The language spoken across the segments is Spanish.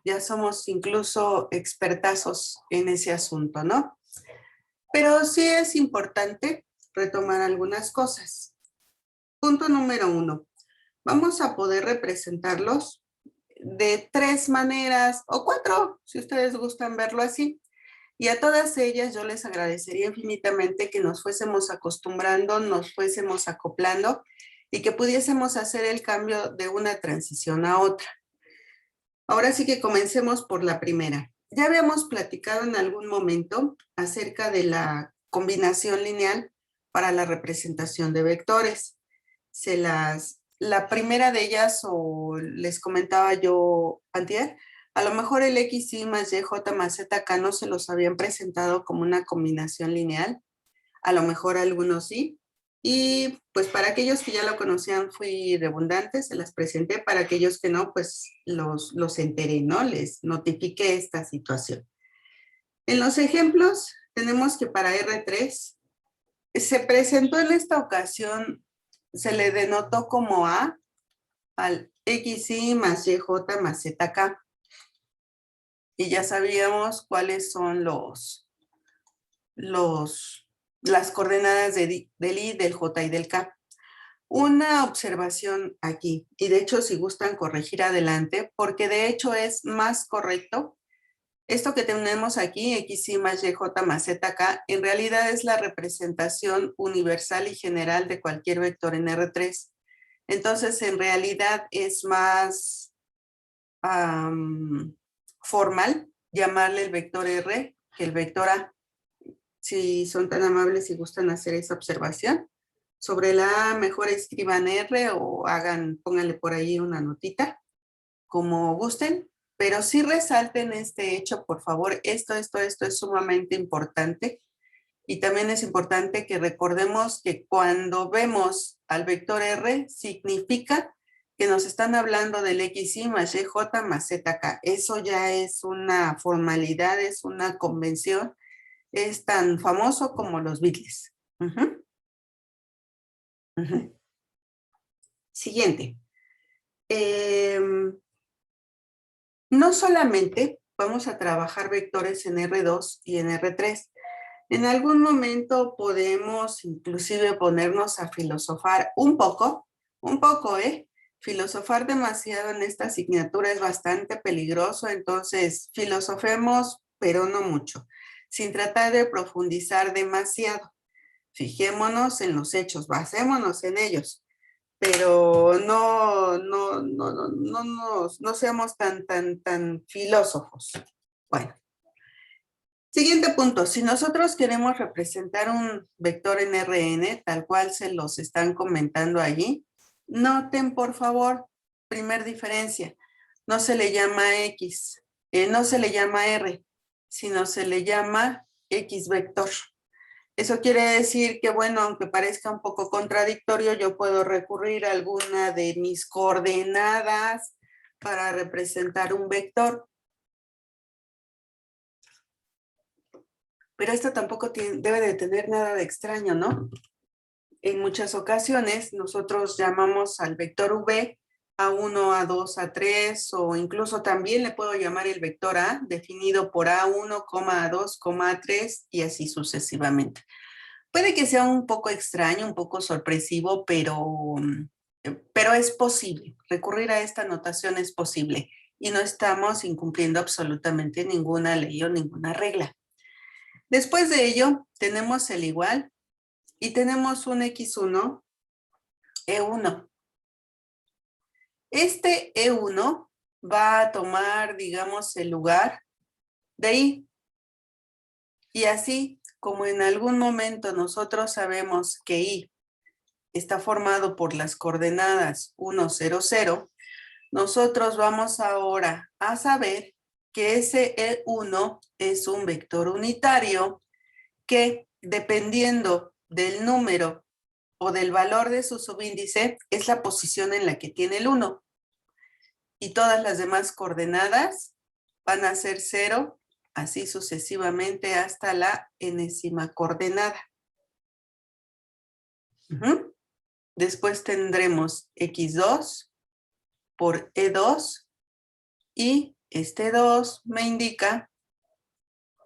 ya somos incluso expertazos en ese asunto, ¿no? Pero sí es importante retomar algunas cosas. Punto número 1. Vamos a poder representarlos de 3 maneras o 4, si ustedes gustan verlo así. Y a todas ellas yo les agradecería infinitamente que nos fuésemos acostumbrando, nos fuésemos acoplando y que pudiésemos hacer el cambio de una transición a otra. Ahora sí que comencemos por la primera. Ya habíamos platicado en algún momento acerca de la combinación lineal para la representación de vectores. La primera de ellas, o les comentaba yo antier, a lo mejor el XY más YJ más ZK no se los habían presentado como una combinación lineal, a lo mejor algunos sí, y pues para aquellos que ya lo conocían fui redundante, se las presenté, para aquellos que no, pues los enteré, ¿no? Les notifiqué esta situación. En los ejemplos tenemos que para R3 se presentó en esta ocasión, se le denotó como A al XY más YJ más ZK. Y ya sabíamos cuáles son las coordenadas del I, del J y del K. Una observación aquí, y de hecho si gustan corregir adelante, porque de hecho es más correcto. Esto que tenemos aquí, XY más YJ más ZK, en realidad es la representación universal y general de cualquier vector en R3. Entonces, en realidad es más formal llamarle el vector R que el vector A. Si son tan amables y gustan hacer esa observación. Sobre la A, mejor escriban R o pónganle por ahí una notita, como gusten, pero sí resalten este hecho, por favor. Esto es sumamente importante. Y también es importante que recordemos que cuando vemos al vector R, significa que nos están hablando del XY más YJ más ZK. Eso ya es una formalidad, es una convención, es tan famoso como los Beatles. Siguiente. No solamente vamos a trabajar vectores en R2 y en R3. En algún momento podemos inclusive ponernos a filosofar un poco, filosofar demasiado en esta asignatura es bastante peligroso, entonces filosofemos, pero no mucho, sin tratar de profundizar demasiado. Fijémonos en los hechos, basémonos en ellos, pero no seamos tan filósofos. Bueno. Siguiente punto, si nosotros queremos representar un vector en Rn, tal cual se los están comentando allí, noten por favor, primer diferencia, no se le llama X, no se le llama R, sino se le llama X vector. Eso quiere decir que, bueno, aunque parezca un poco contradictorio, yo puedo recurrir a alguna de mis coordenadas para representar un vector. Pero esto tampoco debe de tener nada de extraño, ¿no? En muchas ocasiones nosotros llamamos al vector V A1, A2, A3 o incluso también le puedo llamar el vector A definido por A1, A2, A3 y así sucesivamente. Puede que sea un poco extraño, un poco sorpresivo, pero es posible. Recurrir a esta notación es posible y no estamos incumpliendo absolutamente ninguna ley o ninguna regla. Después de ello, tenemos el igual y tenemos un X1, E1. Este E1 va a tomar, digamos, el lugar de I. Y así como en algún momento nosotros sabemos que I está formado por las coordenadas 1, 0, 0, nosotros vamos ahora a saber que ese E1 es un vector unitario que, dependiendo del número o del valor de su subíndice, es la posición en la que tiene el 1. Y todas las demás coordenadas van a ser 0, así sucesivamente hasta la enésima coordenada. Después tendremos X2 por E2 y Este 2 me indica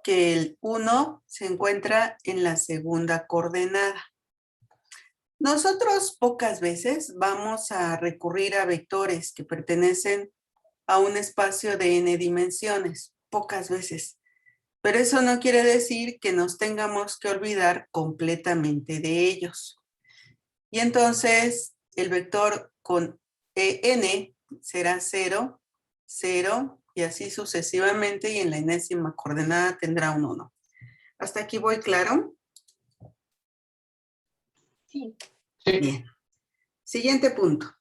que el 1 se encuentra en la segunda coordenada. Nosotros pocas veces vamos a recurrir a vectores que pertenecen a un espacio de n dimensiones, pocas veces. Pero eso no quiere decir que nos tengamos que olvidar completamente de ellos. Y entonces el vector con n será 0, 0 y así sucesivamente, y en la enésima coordenada tendrá un 1. ¿Hasta aquí voy claro? Sí. Bien. Siguiente punto.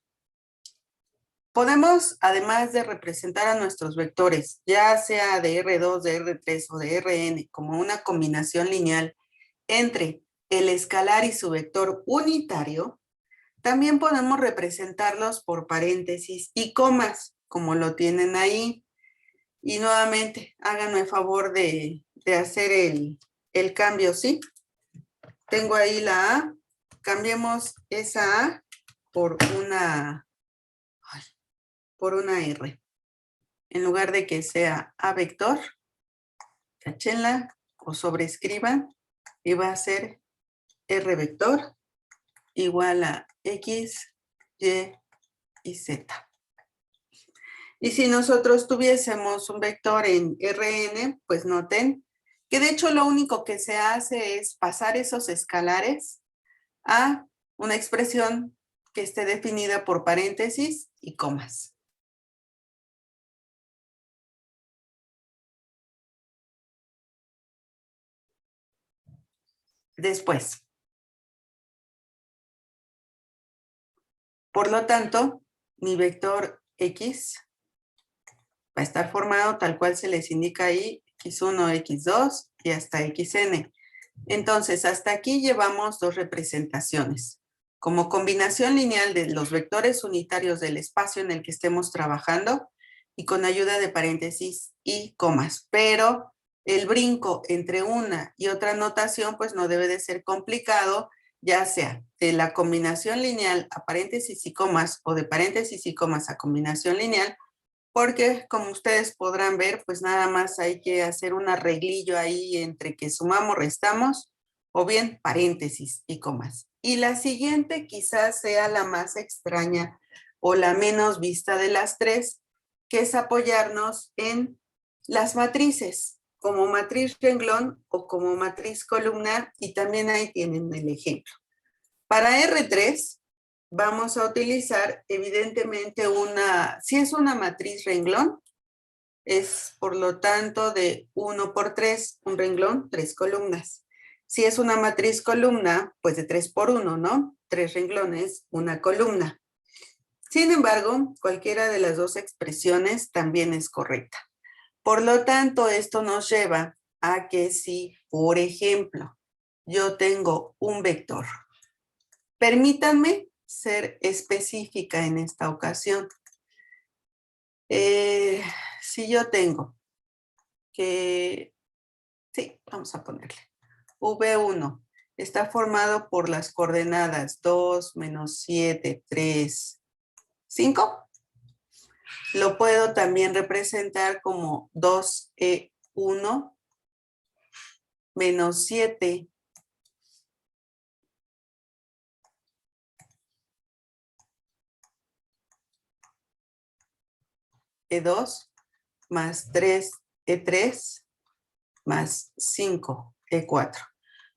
Podemos, además de representar a nuestros vectores, ya sea de R2, de R3 o de Rn, como una combinación lineal entre el escalar y su vector unitario, también podemos representarlos por paréntesis y comas, como lo tienen ahí. Y nuevamente, háganme el favor de hacer el cambio, ¿sí? Tengo ahí la A. Cambiemos esa A por una R. En lugar de que sea A vector, cachenla o sobrescriban y va a ser R vector igual a X, Y y Z. Y si nosotros tuviésemos un vector en Rn, pues noten que de hecho lo único que se hace es pasar esos escalares a una expresión que esté definida por paréntesis y comas. Después. Por lo tanto, mi vector X va a estar formado tal cual se les indica ahí, X1, X2 y hasta Xn. Entonces, hasta aquí llevamos dos representaciones. Como combinación lineal de los vectores unitarios del espacio en el que estemos trabajando y con ayuda de paréntesis y comas. Pero el brinco entre una y otra notación pues no debe de ser complicado, ya sea de la combinación lineal a paréntesis y comas o de paréntesis y comas a combinación lineal, porque como ustedes podrán ver, pues nada más hay que hacer un arreglillo ahí entre que sumamos, restamos, o bien paréntesis y comas. Y la siguiente quizás sea la más extraña o la menos vista de las tres, que es apoyarnos en las matrices, como matriz renglón o como matriz columnar, y también ahí tienen el ejemplo. Para R3 vamos a utilizar evidentemente si es una matriz renglón, es por lo tanto de 1 por 3, un renglón, 3 columnas. Si es una matriz columna, pues de 3 por 1, ¿no? 3 renglones, una columna. Sin embargo, cualquiera de las dos expresiones también es correcta. Por lo tanto, esto nos lleva a que si, por ejemplo, yo tengo un vector, permítanme ser específica en esta ocasión. Si yo tengo que, sí, vamos a ponerle, V1 está formado por las coordenadas 2, menos 7, 3, 5. Lo puedo también representar como 2E1 menos 7 E2 más 3 E3 más 5 E4.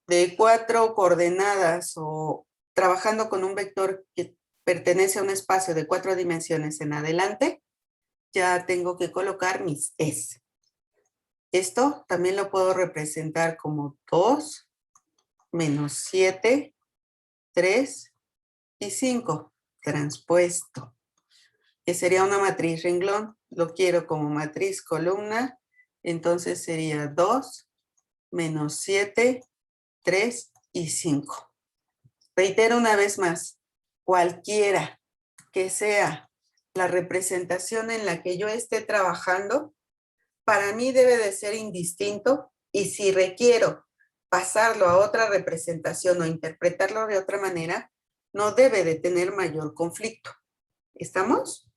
De 4 coordenadas o trabajando con un vector que pertenece a un espacio de 4 dimensiones en adelante, ya tengo que colocar mis Es. Esto también lo puedo representar como 2 menos 7, 3 y 5 transpuesto, que sería una matriz renglón. Lo quiero como matriz columna, entonces sería 2 menos 7, 3 y 5. Reitero una vez más, cualquiera que sea la representación en la que yo esté trabajando, para mí debe de ser indistinto, y si requiero pasarlo a otra representación o interpretarlo de otra manera, no debe de tener mayor conflicto. ¿Estamos?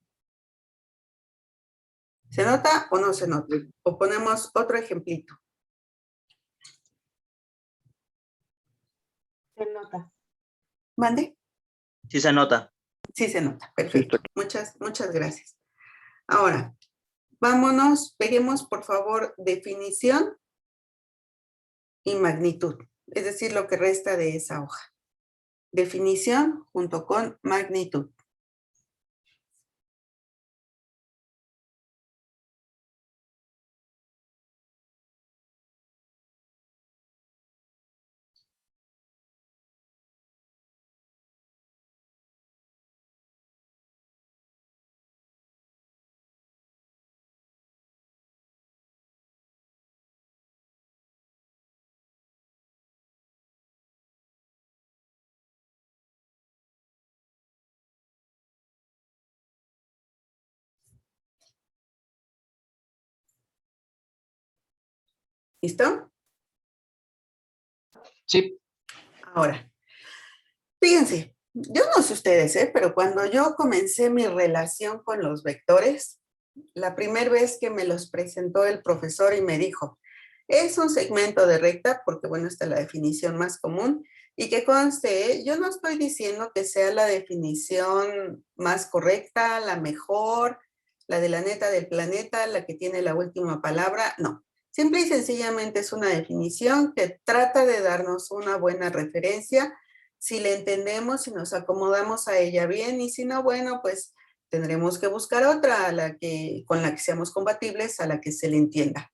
¿Se nota o no se nota? O ponemos otro ejemplito. Se nota. ¿Mande? Sí se nota. Sí se nota, perfecto. Muchas gracias. Ahora, vámonos, peguemos por favor definición y magnitud, es decir, lo que resta de esa hoja. Definición junto con magnitud. ¿Listo? Sí. Ahora, fíjense, yo no sé ustedes, pero cuando yo comencé mi relación con los vectores, la primera vez que me los presentó el profesor y me dijo, es un segmento de recta, porque bueno, esta es la definición más común, y que conste, yo no estoy diciendo que sea la definición más correcta, la mejor, la de la neta del planeta, la que tiene la última palabra, no. Simple y sencillamente es una definición que trata de darnos una buena referencia, si la entendemos, si nos acomodamos a ella bien, y si no, bueno, pues tendremos que buscar otra con la que seamos compatibles, a la que se le entienda.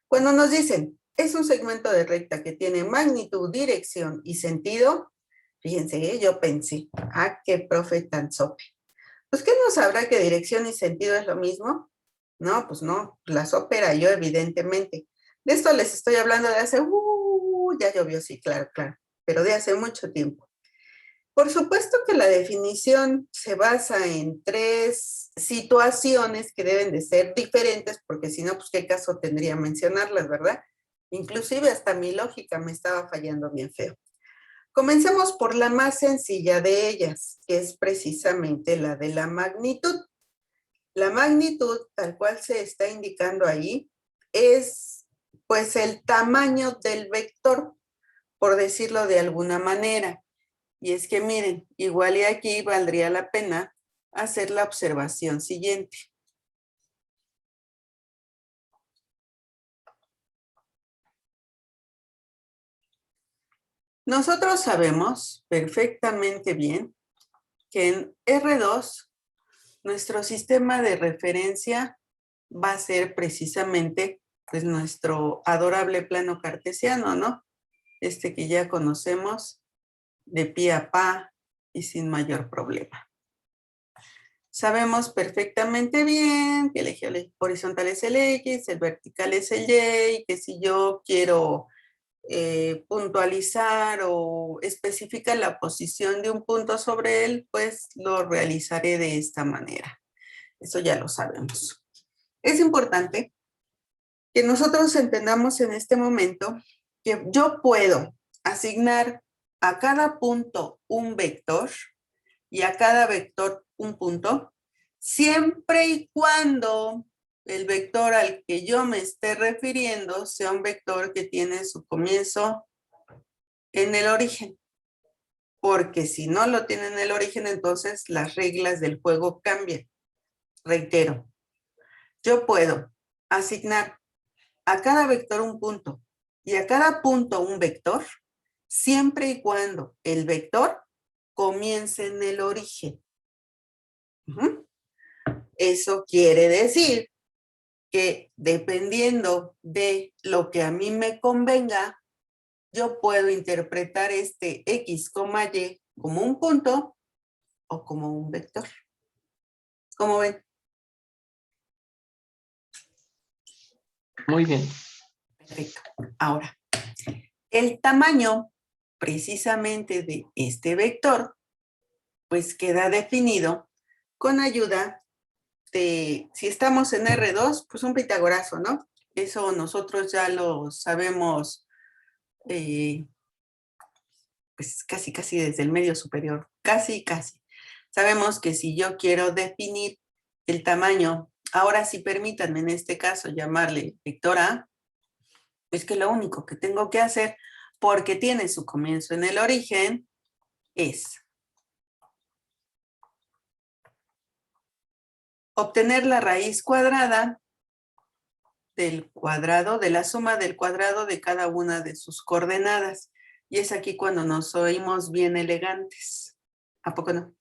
Cuando nos dicen, es un segmento de recta que tiene magnitud, dirección y sentido, fíjense, yo pensé, qué profe tan sope. Pues, ¿qué no sabrá que dirección y sentido es lo mismo? No, pues no, la sope era yo, evidentemente. De esto les estoy hablando de hace, ya llovió, sí, claro, pero de hace mucho tiempo. Por supuesto que la definición se basa en 3 situaciones que deben de ser diferentes, porque si no, pues qué caso tendría mencionarlas, ¿verdad? Inclusive hasta mi lógica me estaba fallando bien feo. Comencemos por la más sencilla de ellas, que es precisamente la de la magnitud. La magnitud, tal cual se está indicando ahí, es pues el tamaño del vector, por decirlo de alguna manera. Y es que miren, igual y aquí valdría la pena hacer la observación siguiente. Nosotros sabemos perfectamente bien que en R2 nuestro sistema de referencia va a ser precisamente pues nuestro adorable plano cartesiano, ¿no? Este que ya conocemos de pie a pa y sin mayor problema. Sabemos perfectamente bien que el eje horizontal es el X, el vertical es el Y, y que si yo quiero puntualizar o especificar la posición de un punto sobre él, pues lo realizaré de esta manera. Eso ya lo sabemos. Es importante que nosotros entendamos en este momento que yo puedo asignar a cada punto un vector y a cada vector un punto, siempre y cuando el vector al que yo me esté refiriendo sea un vector que tiene su comienzo en el origen. Porque si no lo tiene en el origen, entonces las reglas del juego cambian. Reitero, yo puedo asignar a cada vector un punto y a cada punto un vector, siempre y cuando el vector comience en el origen. Eso quiere decir que dependiendo de lo que a mí me convenga, yo puedo interpretar este X, Y como un punto o como un vector. ¿Cómo ven? Muy bien. Perfecto. Ahora, el tamaño precisamente de este vector, pues queda definido con ayuda de, si estamos en R2, pues un pitagorazo, ¿no? Eso nosotros ya lo sabemos, pues casi desde el medio superior, casi. Sabemos que si yo quiero definir el tamaño Ahora sí permítanme en este caso llamarle vector A, es que lo único que tengo que hacer, porque tiene su comienzo en el origen, es obtener la raíz cuadrada del cuadrado, de la suma del cuadrado de cada una de sus coordenadas. Y es aquí cuando nos oímos bien elegantes. ¿A poco no?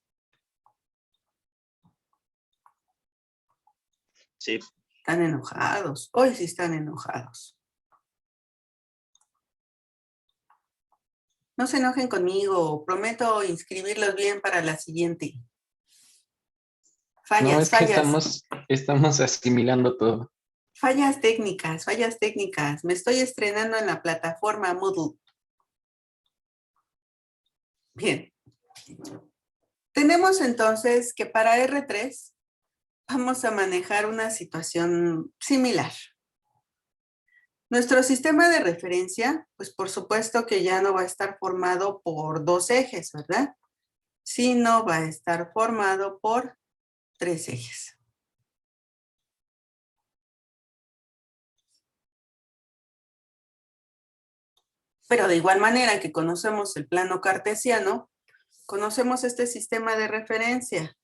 Sí. Están enojados. Hoy sí están enojados. No se enojen conmigo. Prometo inscribirlos bien para la siguiente. No, es que Fallas. estamos asimilando todo. Fallas técnicas, fallas técnicas. Me estoy estrenando en la plataforma Moodle. Bien. Tenemos entonces que para R3 vamos a manejar una situación similar. Nuestro sistema de referencia, pues por supuesto que ya no va a estar formado por dos ejes, ¿verdad? Sino va a estar formado por tres ejes. Pero de igual manera que conocemos el plano cartesiano, conocemos este sistema de referencia.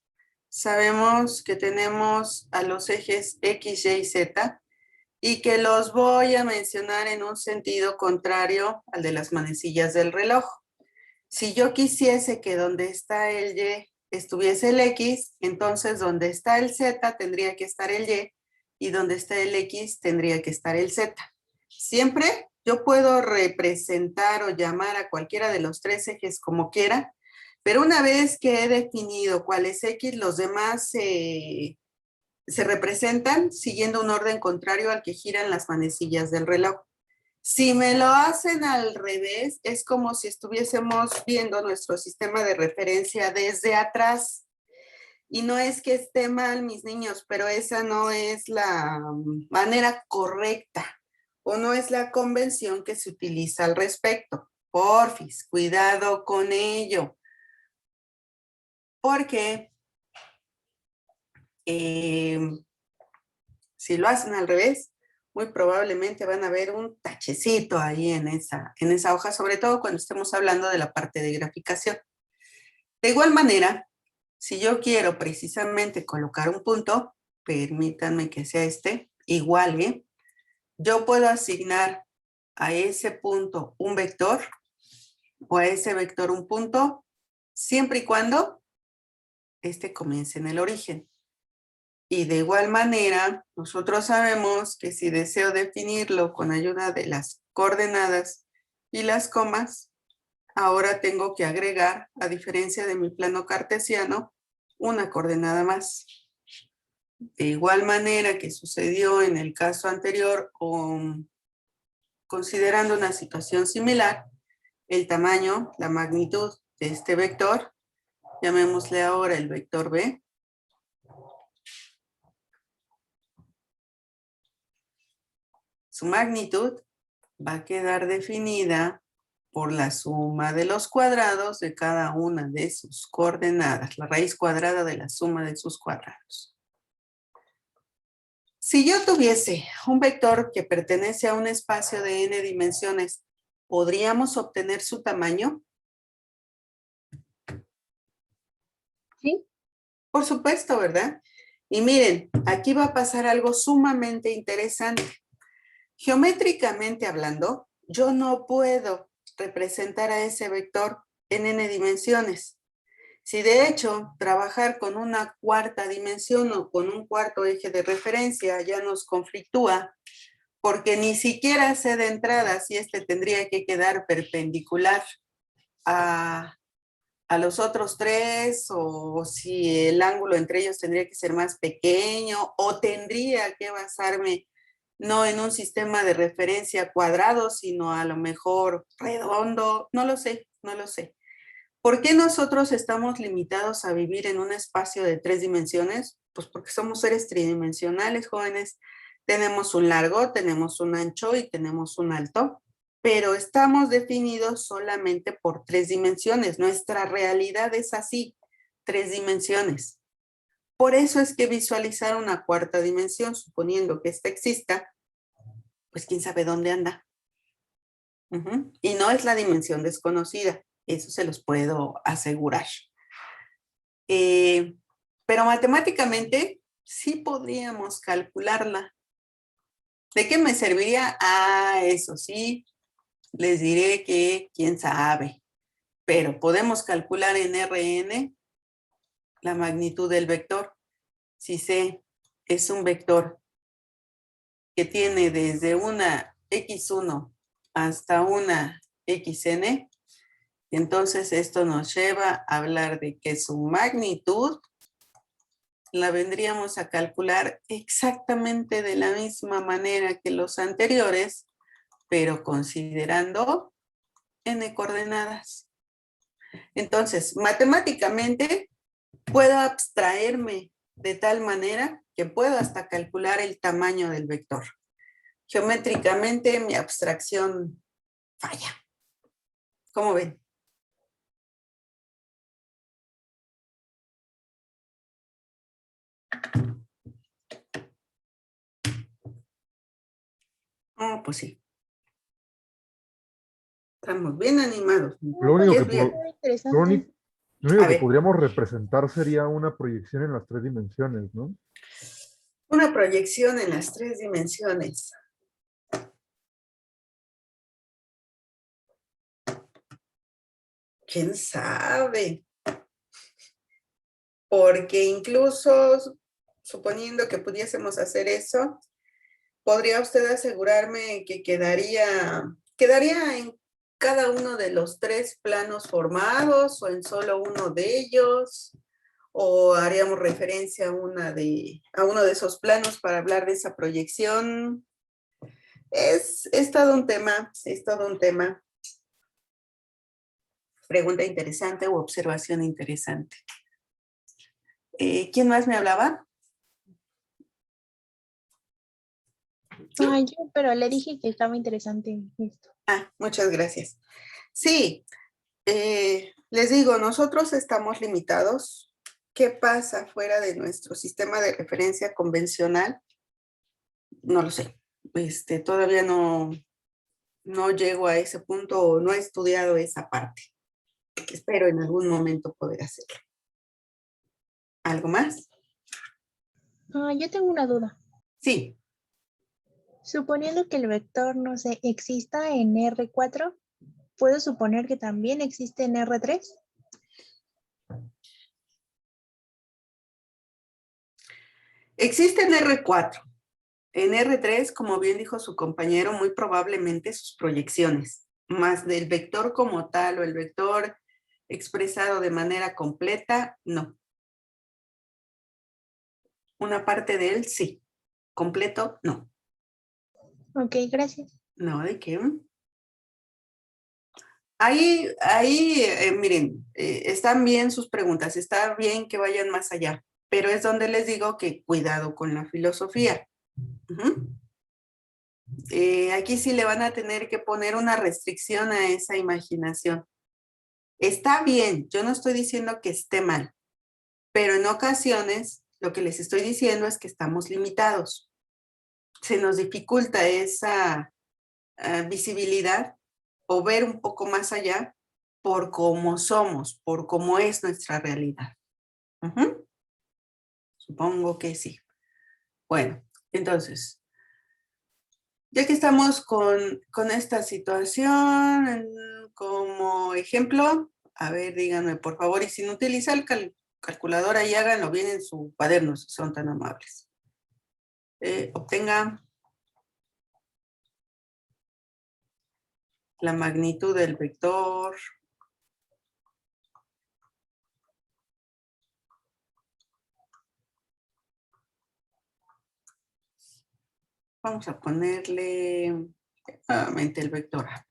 Sabemos que tenemos a los ejes X, Y, Z y que los voy a mencionar en un sentido contrario al de las manecillas del reloj. Si yo quisiese que donde está el Y estuviese el X, entonces donde está el Z tendría que estar el Y donde está el X tendría que estar el Z. Siempre yo puedo representar o llamar a cualquiera de los tres ejes como quiera, pero una vez que he definido cuál es X, los demás se representan siguiendo un orden contrario al que giran las manecillas del reloj. Si me lo hacen al revés, es como si estuviésemos viendo nuestro sistema de referencia desde atrás. Y no es que esté mal, mis niños, pero esa no es la manera correcta o no es la convención que se utiliza al respecto. Porfis, cuidado con ello. Porque si lo hacen al revés, muy probablemente van a ver un tachecito ahí en esa hoja, sobre todo cuando estemos hablando de la parte de graficación. De igual manera, si yo quiero precisamente colocar un punto, permítanme que sea igual, yo puedo asignar a ese punto un vector o a ese vector un punto, siempre y cuando comience en el origen. Y de igual manera, nosotros sabemos que si deseo definirlo con ayuda de las coordenadas y las comas, ahora tengo que agregar, a diferencia de mi plano cartesiano, una coordenada más. De igual manera que sucedió en el caso anterior, considerando una situación similar, el tamaño, la magnitud de este vector, llamémosle ahora el vector B, su magnitud va a quedar definida por la suma de los cuadrados de cada una de sus coordenadas, la raíz cuadrada de la suma de sus cuadrados. Si yo tuviese un vector que pertenece a un espacio de n dimensiones, ¿podríamos obtener su tamaño? Sí. Por supuesto, ¿verdad? Y miren, aquí va a pasar algo sumamente interesante. Geométricamente hablando, yo no puedo representar a ese vector en n dimensiones. Si de hecho trabajar con una cuarta dimensión o con un cuarto eje de referencia ya nos conflictúa, porque ni siquiera sé de entrada si tendría que quedar perpendicular a los otros tres, o si el ángulo entre ellos tendría que ser más pequeño, o tendría que basarme no en un sistema de referencia cuadrado, sino a lo mejor redondo. No lo sé, no lo sé. ¿Por qué nosotros estamos limitados a vivir en un espacio de 3 dimensiones? Pues porque somos seres tridimensionales, jóvenes. Tenemos un largo, tenemos un ancho y tenemos un alto, pero estamos definidos solamente por 3 dimensiones. Nuestra realidad es así, 3 dimensiones. Por eso es que visualizar una cuarta dimensión, suponiendo que esta exista, pues quién sabe dónde anda. Y no es la dimensión desconocida, eso se los puedo asegurar. Pero matemáticamente sí podríamos calcularla. ¿De qué me serviría? Eso sí, les diré que quién sabe. Pero podemos calcular en Rn la magnitud del vector. Si C es un vector que tiene desde una x1 hasta una xn, entonces esto nos lleva a hablar de que su magnitud la vendríamos a calcular exactamente de la misma manera que los anteriores, pero considerando n coordenadas. Entonces, matemáticamente puedo abstraerme de tal manera que puedo hasta calcular el tamaño del vector. Geométricamente mi abstracción falla. ¿Cómo ven? Pues sí. Estamos bien animados. Lo único que, Es bien. lo Interesante. único A que ver. podríamos representar sería una proyección en las 3 dimensiones, ¿no? Una proyección en las 3 dimensiones. ¿Quién sabe? Porque incluso suponiendo que pudiésemos hacer eso, ¿podría usted asegurarme que quedaría en cada uno de los 3 planos formados o en solo uno de ellos? ¿O haríamos referencia a uno de esos planos para hablar de esa proyección? Es todo un tema, es todo un tema. Pregunta interesante o observación interesante. ¿Quién más me hablaba? Yo, pero le dije que estaba interesante esto. Muchas gracias. Sí, les digo, nosotros estamos limitados. ¿Qué pasa fuera de nuestro sistema de referencia convencional? No lo sé. Todavía no llego a ese punto o no he estudiado esa parte. Espero en algún momento poder hacerlo. ¿Algo más? Yo tengo una duda. Sí. Suponiendo que el vector, no sé, exista en R4, ¿puedo suponer que también existe en R3? Existe en R4. En R3, como bien dijo su compañero, muy probablemente sus proyecciones, más del vector como tal o el vector expresado de manera completa, no. Una parte de él, sí. Completo, no. Ok, gracias. No, ¿de qué? Ahí, miren, están bien sus preguntas, está bien que vayan más allá, pero es donde les digo que cuidado con la filosofía. Aquí sí le van a tener que poner una restricción a esa imaginación. Está bien, yo no estoy diciendo que esté mal, pero en ocasiones lo que les estoy diciendo es que estamos limitados. Se nos dificulta esa visibilidad o ver un poco más allá por cómo somos, por cómo es nuestra realidad. Supongo que sí. Bueno, entonces, ya que estamos con esta situación como ejemplo, a ver, díganme por favor, y sin utilizar el calculador, ahí háganlo bien en su cuaderno, si son tan amables. Obtenga la magnitud del vector. Vamos a ponerle nuevamente el vector A.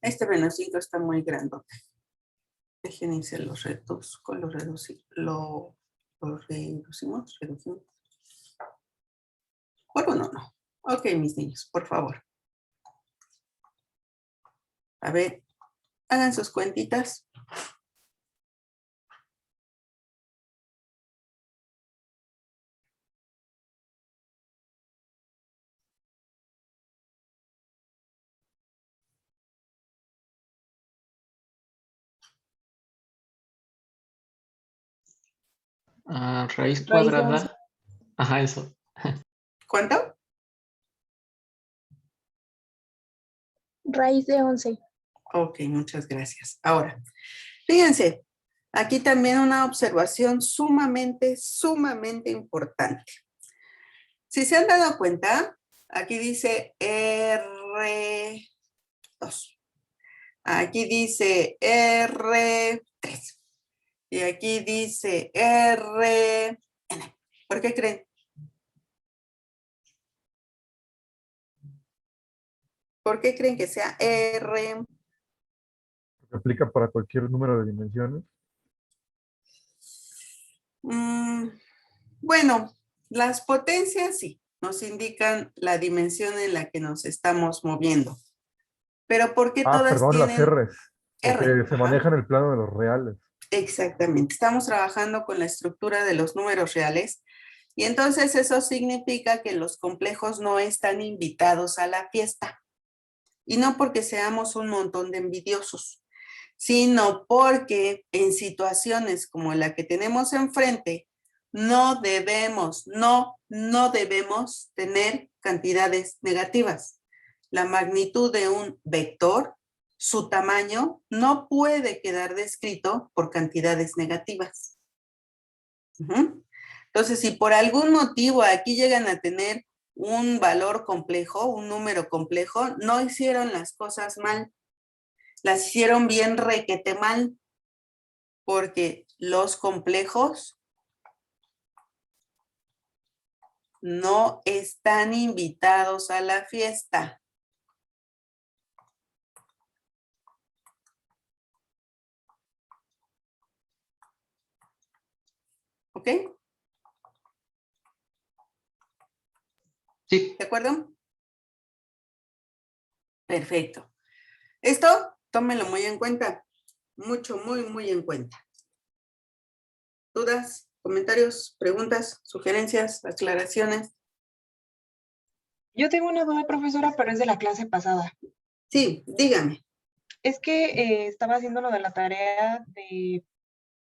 Este menos 5 está muy grandote. Déjenme irse los reduzco, lo reducimos. Por uno no. Ok, mis niños, por favor. A ver, hagan sus cuentitas. Raíz Raíz de 11. cuadrada. Ajá, eso. ¿Cuánto? Raíz de 11. Ok, muchas gracias. Ahora, fíjense, aquí también una observación sumamente importante. Si se han dado cuenta, aquí dice R2. Aquí dice R3. Y aquí dice RN. ¿Por qué creen? ¿Por qué creen que sea R? Se aplica para cualquier número de dimensiones. Bueno, las potencias sí, nos indican la dimensión en la que nos estamos moviendo. Pero ¿por qué Ah, todas perdón, las tienen R's, porque R? se Ajá, manejan el plano de los reales. exactamente. Estamos trabajando con la estructura de los números reales y entonces eso significa que los complejos no están invitados a la fiesta. Y no porque seamos un montón de envidiosos, sino porque en situaciones como la que tenemos enfrente, no debemos tener cantidades negativas. La magnitud de un vector, su tamaño, no puede quedar descrito por cantidades negativas. Entonces, si por algún motivo aquí llegan a tener un valor complejo, un número complejo, no hicieron las cosas mal, las hicieron bien requete mal, porque los complejos no están invitados a la fiesta. ¿Ok? Sí. ¿De acuerdo? Perfecto. Esto, tómenlo muy en cuenta. Muy en cuenta. ¿Dudas, comentarios, preguntas, sugerencias, aclaraciones? Yo tengo una duda, profesora, pero es de la clase pasada. Sí, dígame. Es que estaba haciendo lo de la tarea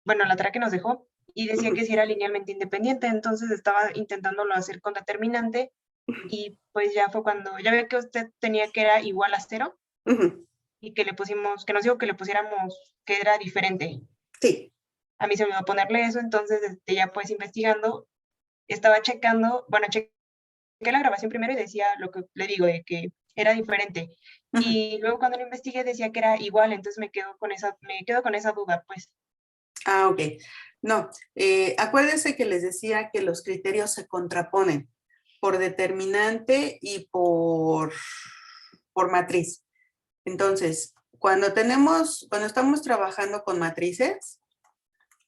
la tarea que nos dejó, y decía que si era linealmente independiente, entonces estaba intentándolo hacer con determinante, y pues ya fue cuando, ya ve que usted tenía que era igual a 0, Ujú, y que nos dijo que le pusiéramos que era diferente. sí. A mí se me iba a ponerle eso, entonces ya pues investigando, estaba checando, chequé la grabación primero y decía lo que le digo, de que era diferente. Ujú. Y luego cuando lo investigué decía que era igual, entonces me quedo con esa duda, pues. Ah, ok. No, acuérdense que les decía que los criterios se contraponen por determinante y por matriz. Entonces, cuando estamos trabajando con matrices,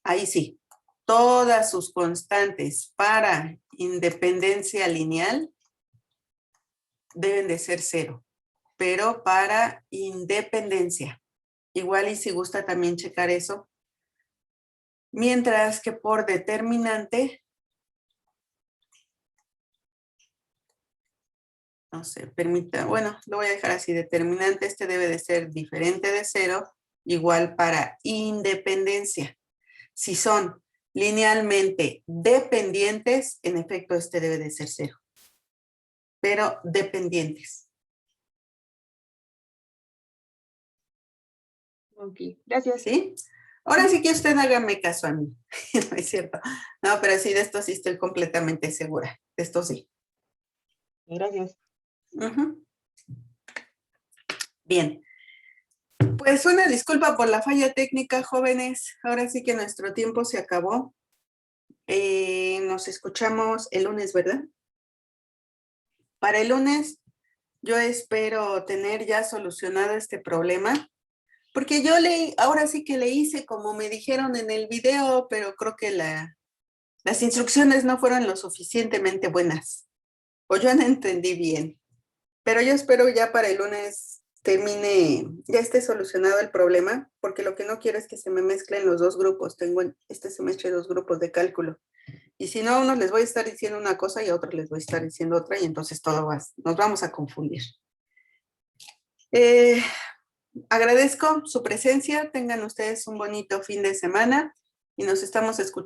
ahí sí, todas sus constantes para independencia lineal deben de ser 0, pero para independencia, igual y si gusta también checar eso, mientras que por determinante, no sé, bueno, lo voy a dejar así, determinante, este debe de ser diferente de 0, igual para independencia. Si son linealmente dependientes, en efecto, este debe de ser 0, pero dependientes. Ok, gracias. ¿Sí? Ahora sí que usted hágame caso a mí, no es cierto. No, pero sí, de esto sí estoy completamente segura, de esto sí. Gracias. Ujú. Bien. Pues una disculpa por la falla técnica, jóvenes. Ahora sí que nuestro tiempo se acabó. Nos escuchamos el lunes, ¿verdad? Para el lunes, yo espero tener ya solucionado este problema, porque yo ahora sí que le hice como me dijeron en el video, pero creo que las instrucciones no fueron lo suficientemente buenas, o yo no entendí bien. Pero yo espero ya para el lunes termine, ya esté solucionado el problema, porque lo que no quiero es que se me mezclen los dos grupos. Tengo en este semestre 2 grupos de cálculo. Y si no, a unos les voy a estar diciendo una cosa y a otros les voy a estar diciendo otra, y entonces nos vamos a confundir. Agradezco su presencia. Tengan ustedes un bonito fin de semana y nos estamos escuchando.